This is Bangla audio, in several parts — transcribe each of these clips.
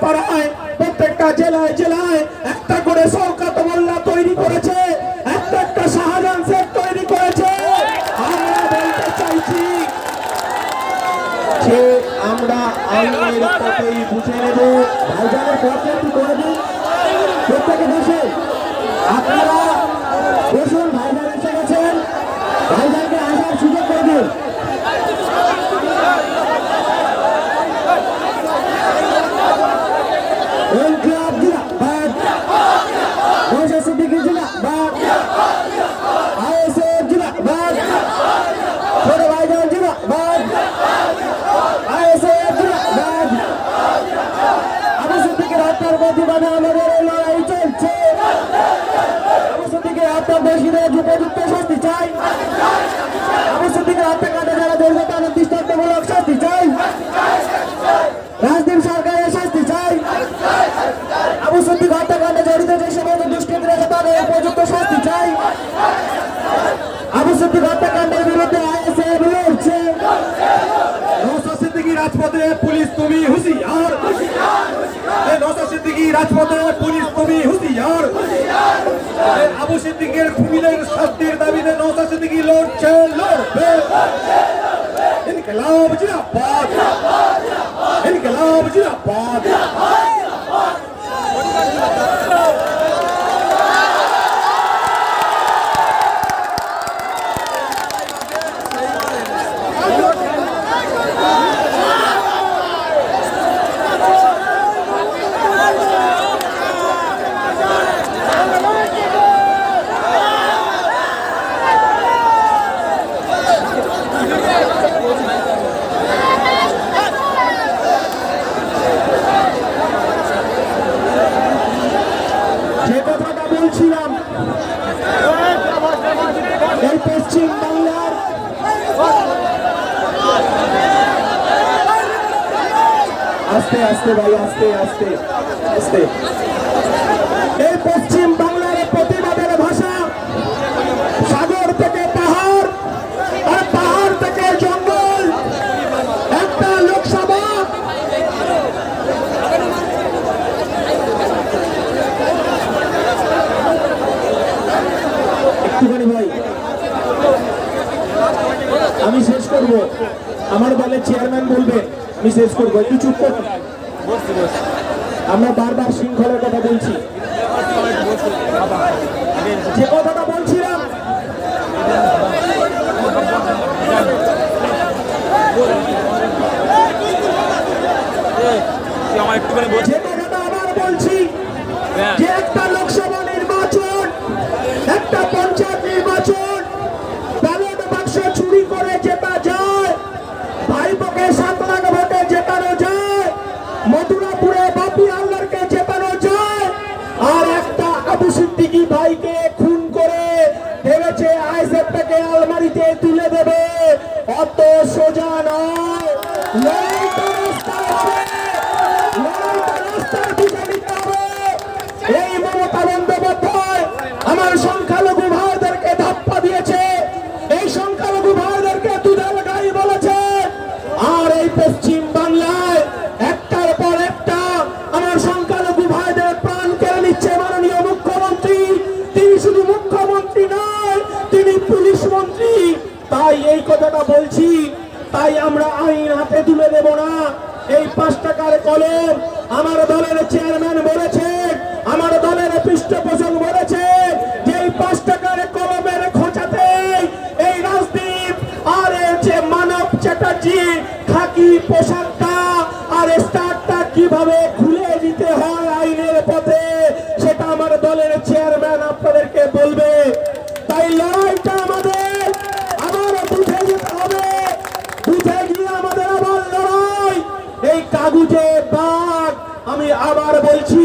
পাড়ায় পাড়ায় প্রত্যেকটা জেলায় জেলায় একটা করে শওকত মোল্লা তৈরি করেছে, একটা শাহজাহান শেখ তৈরি করেছে। আমরা বলতে চাইছি যে আমরা আইনের পথেই বুঝে নেব। ভাইজানের পথে একটু করে দিন, প্রত্যেকে বসে, আপনারা বসুন। ভাইজান এসে গেছেন, ভাইজানকে আসার সুযোগ করে দিন। ইনকিলাব জিন্দাবাদ, নওশাদ সিদ্দিকী জিন্দাবাদ, আইএসএফ জিন্দাবাদ, ছোট ভাইজান জিন্দাবাদ, আইএসএফ জিন্দাবাদ। আবু সিদ্দিকের হত্যার প্রতিবাদে আমাদের এই লড়াই চলছে। আবু সিদ্দিকের হত্যার দোষীদের উপযুক্ত শাস্তি চাই। আবু সিদ্দিকের হত্যাকাণ্ডে যারা জড়িত তাদের দৃষ্টান্তমূলক শাস্তি চাই। রাজদীপ সরকারের শাস্তি চাই। আবু সিদ্দিক হত্যাকাণ্ডে জড়িত যে সমস্ত দুষ্কৃতীরা আছে তাদের উপযুক্ত শাস্তি চাই। আবু সিদ্দিক হত্যাকাণ্ডের বিরুদ্ধে আইএসএফ লড়ছে। নওশাদ সিদ্দিকী রাজপথে, পুলিশ তুমি হুঁশিয়ার। নওশাদ সিদ্দিকী রাজপথে, পুলিশ তুমি হুঁশিয়ার। আবু সিদ্দিকের খুনিদের শাস্তির দাবিতে নওশাদ সিদ্দিকী লড়ছে, লড়বে। ইনকিলাব জিন্দাবাদ, ইনকিলাব জিন্দাবাদ। এই পশ্চিম বাংলার আস্তে আস্তে ভাই, আস্তে আস্তে আস্তে, এই পশ্চিম বাংলার প্রতিবাদের ভাষা সাগর থেকে পাহাড় আর পাহাড় থেকে জঙ্গল। একটা লোকসভা একটুখানি ভাই, আমি শেষ করব। আমার দলের চেয়ারম্যান বলবে আমি শেষ করবো, একটু চুপ করুন। আমরা বারবার শৃঙ্খলার কথা বলছি। যে কথাটা বলছিলাম, যে কথাটা আবার বলছি, যে একটা লোকসভা নির্বাচন, একটা পঞ্চায়েত নির্বাচন ব্যালট বাক্স চুরি করে জেতা যায়, ভাইপোকে 7 লাখ ভোটে জেতানো যায়, মথুরাপুরে বাপি হালদারকে জেতানো যায়, আর একটা আবু সিদ্দিকী ভাইকে খুন করে ভেবেছে আইএসএফটাকে আলমারিতে তুলে দেবে। অত সোজা নয়। লড়াইটা রাস্তায় হবে, লড়াইটা রাস্তায় বুঝে নিতে হবে। এই মমতা বন্দ্যোপাধ্যায় আমার সংখ্যালঘু ভাইদেরকে ধাপ্পা দিয়েছে, এই সংখ্যালঘু ভাইদেরকে দুধাল গাই বলেছে, আর এই পশ্চিম বাংলায় একটার পর একটা আমার সংখ্যালঘু ভাইদের প্রাণ কেড়ে নিচ্ছে মাননীয় মুখ্যমন্ত্রী। তিনি শুধু মুখ্যমন্ত্রী নয়, তিনি পুলিশ মন্ত্রী। তাই এই কথাটা বলছি, তাই আমরা আইন হাতে তুলে দেব না। এই 5 টাকার কলম আমার দলের চেয়ারম্যান বলেছে, আমার দলের পৃষ্ঠপোষক বলেছে যে এই 5 টাকার কলমের খোঁচাতে এই রাজদীপ আর যে মানব চ্যাটার্জি খাকি পোশাকটা আর স্টারটা কিভাবে খুলে দিতে হয় আইনের পথে, সেটা আমার দলের চেয়ারম্যান আপনাদেরকে বলবে। তাই লড়াইটা আমাদের আবার বুঝে যেতে হবে, বুঝে গিয়ে আমাদের আবার লড়াই। এই কাগুজে বাঘ, আমি আবার বলছি,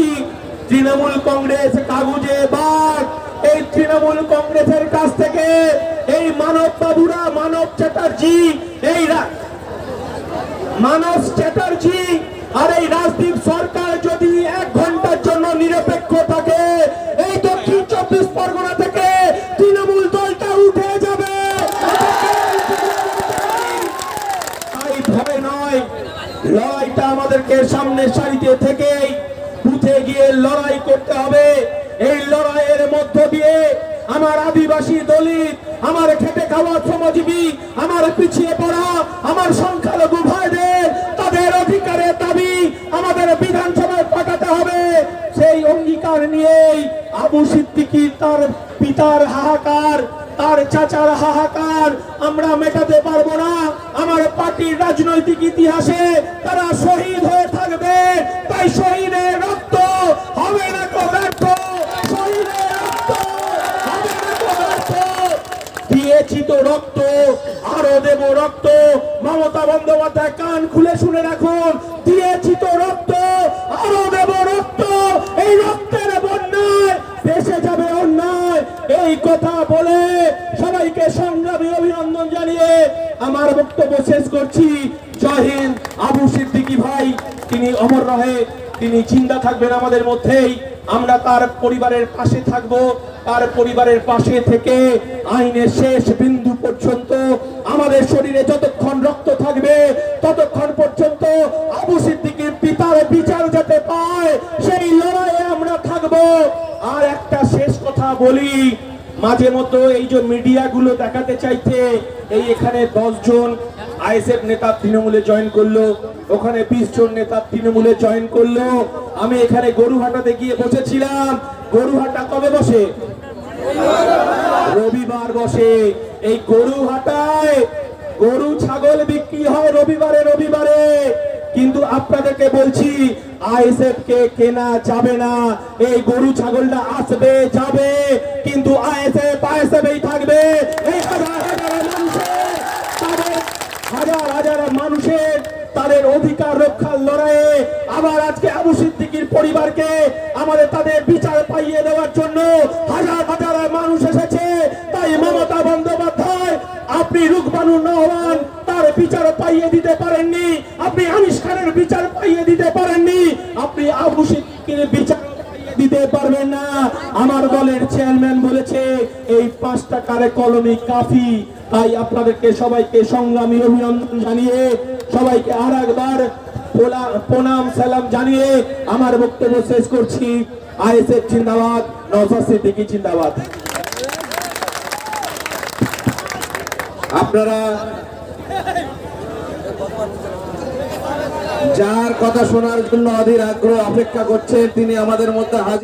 তৃণমূল কংগ্রেস কাগুজে বাঘ। এই তৃণমূল কংগ্রেসের কাছ থেকে এই মানব বাবুরা, মানব চ্যাটার্জি, এই মানব চ্যাটার্জি আর এই রাজদীপ সরকার যদি 1 ঘন্টার জন্য নিরপেক্ষ থাকে, এই দক্ষিণ 24 পরগনা থেকে তৃণমূল দলটা উঠে যাবে। তাই ভয় নয়, লড়াইটা আমাদেরকে সামনের সারিতে থেকে থেকেই বুথে গিয়ে লড়াই করতে হবে। এই লড়াইয়ের মধ্য দিয়ে আমার আদিবাসী, দলিত, আমার খেটে খাওয়া শ্রমজীবী, আমার পিছিয়ে পড়া, আমার সংখ্যালঘু ভাইদের তাদের অধিকারের দাবি আমাদের বিধানসভায় পাঠাতে হবে। সেই অঙ্গীকার নিয়েই আবু সিদ্দিকী তার পিতার হাহাকার, তার চাচার হাহাকার আমরা মেটাতে পারবো না। আমার পার্টির রাজনৈতিক ইতিহাসে তারা শহীদ হয়ে থাকবে, তাই শহীদের রক্ত হবে না তো ব্যর্থ, শহীদের রক্ত হবে না তো ব্যর্থ। দিয়েছি তো রক্ত, আরো দেব রক্ত। মমতা বন্দ্যোপাধ্যায় কান খুলে শুনে রাখুন, দিয়েছি তো রক্ত, আরো দেব রক্ত। এই রক্তের বন্যায় ভেসে যাবে অন্যায়। এই কথা বলে সবাইকে সংগ্রামী অভিনন্দন জানিয়ে আমার বক্তব্য শেষ করছি। জয় হিন্দ। আবু সিদ্দিকী ভাই তিনি অমর রহে, তিনি জিন্দা থাকবেন আমাদের মধ্যেই। আমরা তার পরিবারের পাশে থাকব, তার পরিবারের পাশে থেকে আইনের শেষ বিন্দু পর্যন্ত আমাদের শরীরে যতক্ষণ রক্ত থাকবে ততক্ষণ পর্যন্ত আবু সিদ্দিকীর পিতার বিচার যাতে পায় সেই লড়াইয়ে আমরা থাকব। আর একটা শেষ কথা বলি, মাঝে মতো এই যে মিডিয়াগুলো দেখাতে চাইছে এই এখানে 10 জন আইএসএফ নেতা তৃণমূলে জয়েন করলো, ওখানে 20 জন নেতা তৃণমূলে জয়েন করলো। আমি এখানে গরুহাটাতে গিয়ে বসেছিলাম। গরুহাটা কবে বসে? রবিবার বসে। এই গরুহাটায় গরু ছাগল বিক্রি হয় রবিবারে রবিবারে। কিন্তু আপনাদেরকে বলছি আইএসএফ কে কেনা যাবে না। এই গরু ছাগলটা আসবে যাবে, কিন্তু আইএসএফই থাকবে। এই হাজার হাজার মানুষের তাদের অধিকার রক্ষার লড়াইয়ে আবার আজকে আবু সিদ্দিকীর পরিবারকে আমাদের তাদের বিচার পাইয়ে দেওয়ার জন্য হাজার হাজার মানুষ এসেছে। তাই মমতা বন্দ্যোপাধ্যায় আপনি রুকমানুর রহমান তার বিচার পাইয়ে দিতে পারেননি, আপনি আনিস খানের বিচার পাইয়ে দিতে পারেননি, আপনি আবু সিদ্দিকীর বিচার দিতে পারবেন না। আমার দলের চেয়ারম্যান বলেছে এই 5 টাকার কলমি কাফি। তাই আপনাদেরকে সবাইকে সংগ্রামী অভিনন্দন জানিয়ে সবাইকে আর একবার প্রণাম সালাম জানিয়ে আমার বক্তব্য শেষ করছি। আইএসএফ জিন্দাবাদ, নওশাদ সিদ্দিকী জিন্দাবাদ। আপনারা যার কথা শোনার জন্য অধীর আগ্রহ অপেক্ষা করছেন তিনি আমাদের মধ্যে হাজির।